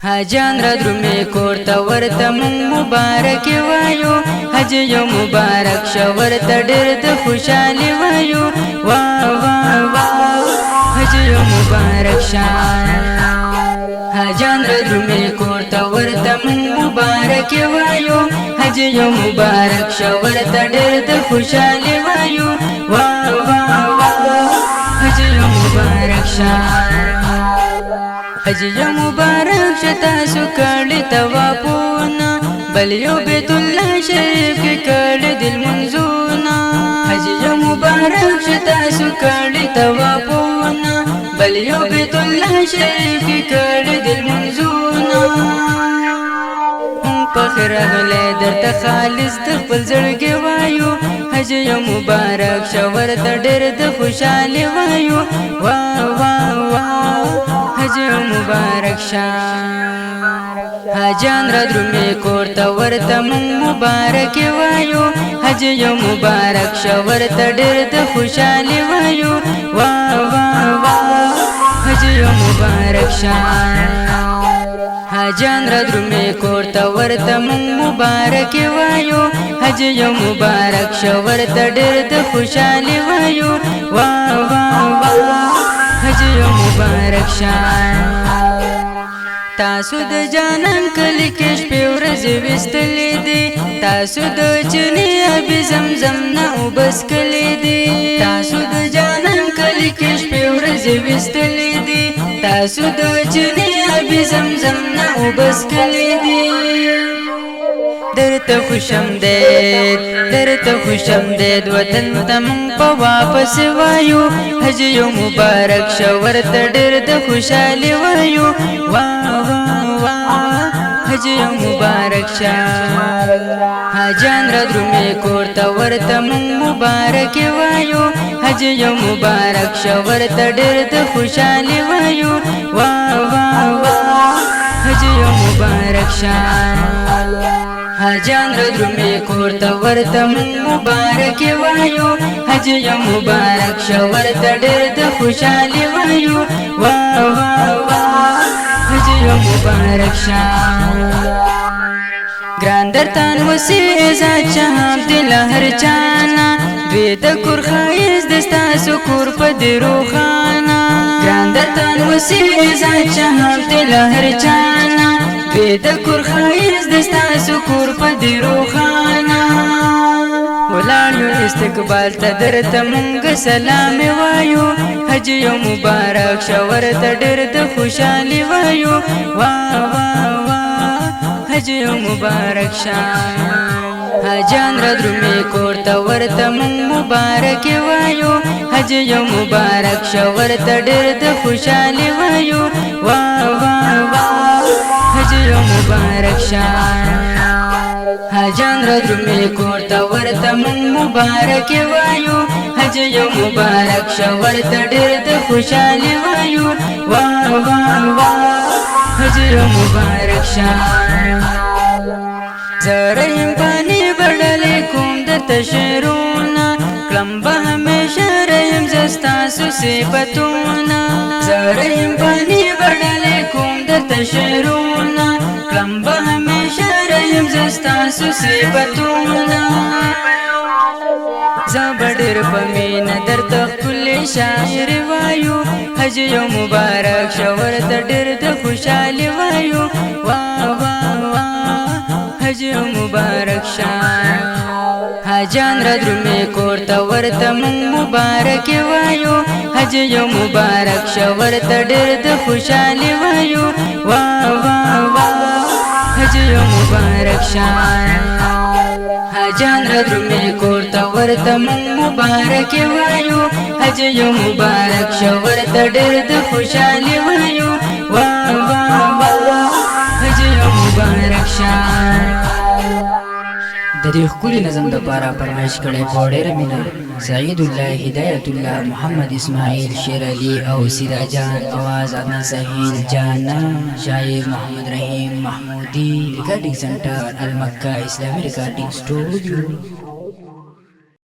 حاجان را درومې کور ته ورته مونږ مبارک وایو، حج یو مبارک شه ورته ډېر د خوشحالي وایو. واه واه واه حج یو مبارک شه. حاجان را درومې کور ته ورته مونږ مبارک وایو، حج یو مبارک شه ورته ډېر د خوشحالي وایو. واه واه واه حج یو مبارک شه. حج یو مبارک شه تاسو کړي طوافونه، بل یو بیت الله شریف کې کړي دل منځونه. حج یو مبارک شه تاسو کړي طوافونه، بل یو بیت الله شریف کې کړي دل منځونه. فخر غلې درته خالص د خپل زړګي وایو، حج یو مبارک شه ورته ډېر د خوشحالي وایو. واه واه واه حج یو مبارک شه. حاجان را درومې کور ته ورته مونږ مبارک وایو، حج یو مبارک شه ورته ډېر د خوشحالي وایو. واه واه واه حج یو مبارک شه. حاجان را درومې کور ته ورته مونږ مبارک وایو، حج یو مبارک شه ورته ډېر د خوشحالي وایو. واه واه واه حج یو مبارک شه. تاسو د جانان کلی کې شپې ورځې وستلې دي، تاسو د چینې آب زمزم نه اوبه څښلې دي. تاسو د جانان کلی کې شپې ورځې وستلې دي، تاسو د چینې آب زمزم نه اوبه څښلې دي. درته خوشامدید درته خوشامدید وطن ته مونږ په واپس وایو، حج یو مبارک شه ورته ډېر د خوشحالي وایو. واه واه واه حج یو مبارک شه. حاجان را درومې کور ته ورته مونږ مبارک وایو، حج یو مبارک شه ورته ډېر د خوشحالي وایو. واه واه واه حج یو مبارک شه. حاجان را درومې کور ته ورته مونږ مبارک وایو، حج یو مبارک شه ورته ډېر د خوشحالي وایو. واه واه واه حج یو مبارک شه. ګران درتان وسی عزت شهاب دل هر چانا، دوی د کور ښایست د ستاسو کور په دې روښانه. ګران درتان وسی عزت شهاب دل هر چانا، دوی د کور ښایست د ستاسو کور په دې روښانه. ولاړ یو استقبال ته درته مونږ سلام وایو، حج یو مبارک شه ورته ډېر د خوشحالي وایو. واه واه واه حج یو مبارک شه. حاجان را درومې کور ته ورته مونږ مبارک وایو، حج یو مبارک شه ورته ډېر د خوشحالي وایو. واه واه واه حج یو مبارک شه. حاجان را درومې کور ته ورته مونږ مبارک وایو، حج یو مبارک شه ورته ډېر د خوشحالي وایو. واه واه واه حج یو مبارک شه. زه رحیم پانی بډلې کوم درته شعرونه، کړم به همیشه رحیم زه ستاسو صفتونه. زه رحیم پانی بډلې کوم درته شعرونه، کړم به همیشه رحیم زه ستاسو صفتونه. زه به ډېر په مینه درته ښکلې شاعري وایو، حج یو مبارک شه ورته ډېر د خوشحالي وایو. واه واه واه حج یو مبارک شه. حاجان را درومې کور ته ورته مونږ مبارک وایو، حج یو مبارک شه ورته ډېر د خوشحالي وایو. واه واه واه حج یو مبارک شه. حاجان را درومې کور ته ورته مونږ مبارک وایو، حج یو مبارک شه ورته ډېر د خوشحالي وایو. واه واه واه حج یو مبارک شه. د دې ښکلي نظم دپاره فرمایش کړی په ډېره مینه سعید الله، هدایت الله، محمد اسماعیل، شیر علي او سیرا جان، आवाज عدنان سهیل جانا، شاعر محمد رحیم محمودی، ریکارډینګ سنټر المکه اسلامي ریکارډینګ سټوډیو.